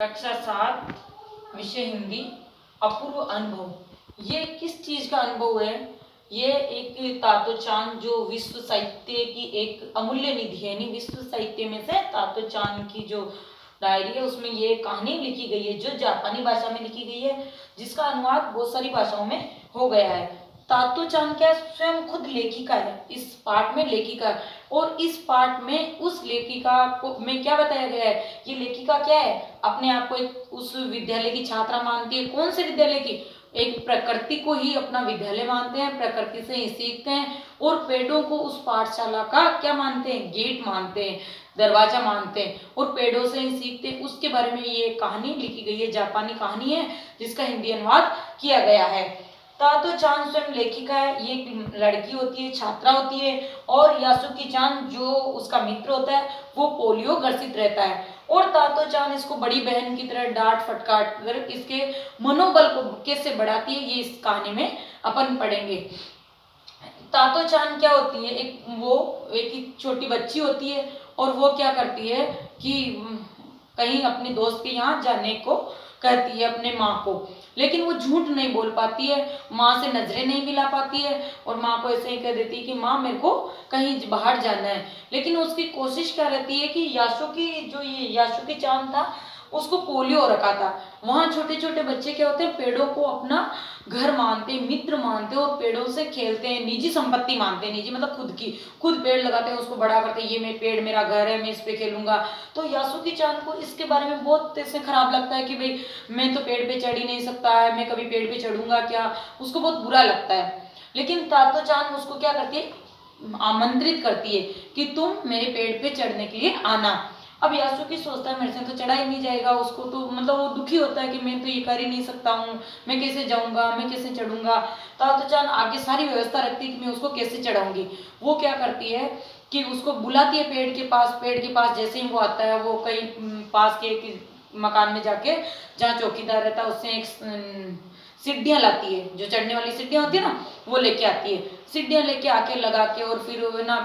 कक्षा 7 विषय हिंदी अपूर्व अनुभव। ये किस चीज का अनुभव है? ये एक तातो चान जो विश्व साहित्य की एक अमूल्य निधि है। यानी विश्व साहित्य में से तातो चान की जो डायरी है उसमें ये कहानी लिखी गई है जो जापानी भाषा में लिखी गई है, जिसका अनुवाद बहुत सारी भाषाओं में हो गया है। तातो चान क्या स्वयं खुद लेखिका है, इस पाठ में लेखिका है। और इस पाठ में उस लेखिका को में क्या बताया गया है? ये लेखिका क्या है? अपने आप को एक उस विद्यालय की छात्रा मानती है। कौन से विद्यालय की? एक प्रकृति को ही अपना विद्यालय मानते हैं, प्रकृति से ही सीखते हैं और पेड़ों को उस पाठशाला का क्या मानते हैं? गेट मानते हैं, दरवाजा मानते हैं और पेड़ों से ही सीखते हैं। उसके बारे में ये कहानी लिखी गई है, जापानी कहानी है जिसका हिंदी अनुवाद किया गया है। तातो चान स्वयं लेखिका है, ये एक लड़की होती है, छात्रा होती है। और यासुकी चान जो उसका मित्र होता है वो पोलियो ग्रसित रहता है और तातो चान इसको बड़ी बहन की तरह डांट फटकार कर इसके मनोबल को कैसे बढ़ाती है ये इस कहानी में अपन पढ़ेंगे। तातो चान क्या होती है? एक छोटी बच्ची होती है और वो क्या करती है कि कहीं अपनी दोस्त के यहाँ जाने को कहती है अपने माँ को, लेकिन वो झूठ नहीं बोल पाती है, माँ से नजरें नहीं मिला पाती है और माँ को ऐसे ही कह देती है कि माँ मेरे को कहीं बाहर जाना है। लेकिन उसकी कोशिश क्या रहती है कि यासुकी चान था उसको पोलियो रखा था। वहाँ छोटे छोटे बच्चे क्या होते हैं? पेड़ों को अपना घर मानते हैं, मित्र मानते हैं और पेड़ों से खेलते हैं, निजी संपत्ति मानते हैं। निजी मतलब खुद पेड़ लगाते हैं, उसको बड़ा करते हैं, ये मैं पेड़ मेरा घर है, मैं इस पे खेलूंगा। तो यासुकी चान को इसके बारे में बहुत ऐसे खराब लगता है कि भाई मैं तो पेड़ पे चढ़ ही नहीं सकता है, मैं कभी पेड़ पे चढ़ूंगा क्या? उसको बहुत बुरा लगता है। लेकिन तातो चान उसको क्या करती है? आमंत्रित करती है कि तुम मेरे पेड़ पे चढ़ने के लिए आना। अब यासुकी सोचता है मेरे से तो चढ़ा ही नहीं जाएगा, उसको तो मतलब वो दुखी होता है कि मैं तो ये कर ही नहीं सकता हूँ, मैं कैसे जाऊंगा, मैं कैसे चढ़ूंगा। तातो चान आगे सारी व्यवस्था रखती है कि मैं उसको कैसे चढ़ाऊंगी। वो क्या करती है कि उसको बुलाती है पेड़ के पास जैसे ही वो आता है वो कहीं पास के एक मकान में जाके जहाँ चौकीदार रहता है उससे एक सीढ़ियाँ लाती है, जो चढ़ने वाली सीढ़ियाँ होती है ना वो लेके आती है। सीढ़ियाँ लेके आके लगा के और फिर ना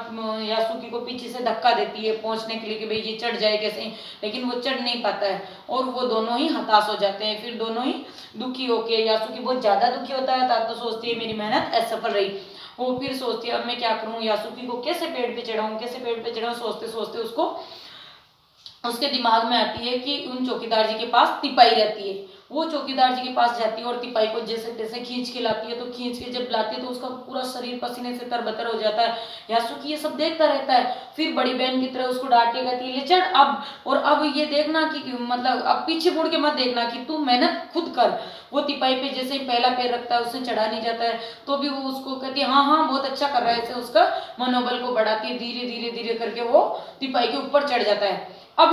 यासुकी को पीछे से धक्का देती है पहुंचने के लिए कि भाई ये चढ़ जाए कैसे, लेकिन वो चढ़ नहीं पाता है और वो दोनों ही हताश हो जाते हैं। फिर दोनों ही दुखी होके, यासुकी बहुत ज्यादा दुखी होता है, तो सोचती है मेरी मेहनत असफल रही। वो फिर सोचती है अब मैं क्या करूँ, यासुकी को कैसे पेड़ पे चढ़ाऊँ, कैसे पेड़ पे चढ़ाऊँ। सोचते सोचते उसके दिमाग में आती है कि उन चौकीदार जी के पास तिपाई रहती है। वो चौकीदार जी के पास जाती है और तिपाई को जैसे तैसे खींच के लाती है। तो खींच के जब लाती है तो उसका पूरा शरीर पसीने से तरबतर हो जाता है। यासुकी ये सब देखता रहता है। फिर बड़ी बहन की तरह उसको डांटती कहती है ले चढ़ अब, और अब ये देखना कि मतलब अब पीछे मुड़ के मत देखना कि तू मेहनत खुद कर। वो तिपाई पे जैसे ही पहला पैर रखता है उससे चढ़ा नहीं जाता है तो भी वो उसको कहती है हाँ हाँ बहुत अच्छा कर रहा है। ऐसे उसका मनोबल को बढ़ाती है, धीरे धीरे धीरे करके वो तिपाई के ऊपर चढ़ जाता है। अब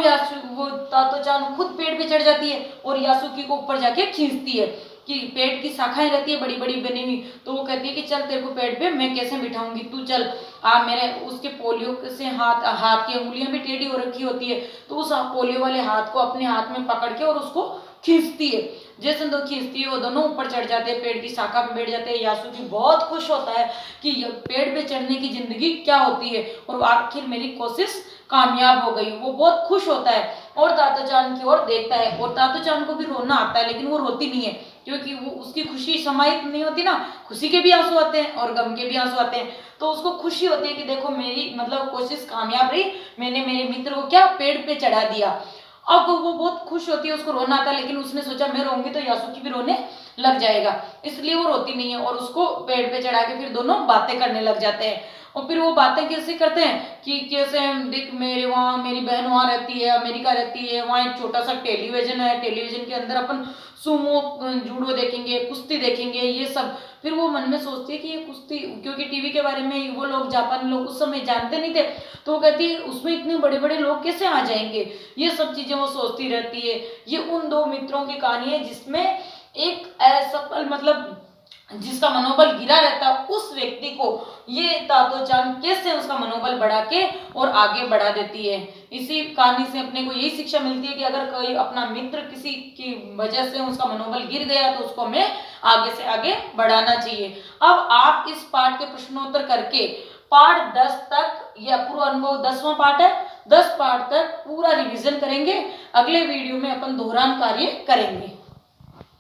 वो तातो चान खुद पेड़ पे चढ़ जाती है और यासुकी को ऊपर जाके खींचती है कि पेड़ की शाखाएं रहती है बड़ी बड़ी बनी हुई। तो वो कहती है कि चल तेरे को पेड़ पे मैं कैसे बिठाऊंगी, तू चल आ मेरे। उसके पोलियो से हाथ की अंगुलियां भी टेढ़ी हो रखी होती है तो उस पोलियो वाले हाथ को अपने हाथ में पकड़ के और उसको खींचती है। जैसे दो खींचती है वो दोनों ऊपर चढ़ जाते हैं, पेड़ की शाखा पे बैठ जाते हैं। यासुकी बहुत खुश होता है कि पेड़ पे चढ़ने की जिंदगी क्या होती है और आखिर मेरी कोशिश कामयाब हो गई। वो बहुत खुश होता है और तातो चान की ओर देखता है और तातो चान को भी रोना आता है, लेकिन वो रोती नहीं है क्योंकि वो उसकी खुशी समाहित नहीं होती ना। खुशी के भी आंसू आते हैं और गम के भी आंसू आते हैं। तो उसको खुशी होती है कि देखो मेरी मतलब कोशिश कामयाब रही, मैंने मेरे मित्र को क्या पेड़ पे चढ़ा दिया। अब वो बहुत खुश होती है, उसको रोना आता है, लेकिन उसने सोचा मैं रोऊंगी तो यासुकी भी रोने लग जाएगा, इसलिए वो रोती नहीं है और उसको पेड़ पे चढ़ा के फिर दोनों बातें करने लग जाते हैं। और फिर वो बातें कैसे करते हैं कि कैसे देख मेरे वहाँ मेरी बहन वहाँ रहती है, अमेरिका रहती है, वहाँ एक छोटा सा टेलीविजन है, टेलीविजन के अंदर अपन सुमो जूडो देखेंगे, कुश्ती देखेंगे, ये सब। फिर वो मन में सोचती है कि ये कुश्ती, क्योंकि टीवी के बारे में वो लोग जापानी लोग उस समय जानते नहीं थे, तो वो कहती है उसमें इतने बड़े बड़े लोग कैसे आ जाएंगे, ये सब चीजें वो सोचती रहती है। ये उन दो मित्रों की कहानी है जिसमें एक असफल मतलब जिसका मनोबल गिरा रहता है उस व्यक्ति को ये तातो चान कैसे उसका मनोबल बढ़ा के और आगे बढ़ा देती है। इसी कहानी से अपने को यही शिक्षा मिलती है कि अगर कोई अपना मित्र किसी की वजह से उसका मनोबल गिर गया तो उसको हमें आगे से आगे बढ़ाना चाहिए। अब आप इस पाठ के प्रश्नोत्तर करके पाठ 10 तक, यह पूर्व अनुभव 10वां पाठ है, 10 पार्ट तक पूरा रिवीजन करेंगे। अगले वीडियो में अपन दोहरान कार्य करेंगे।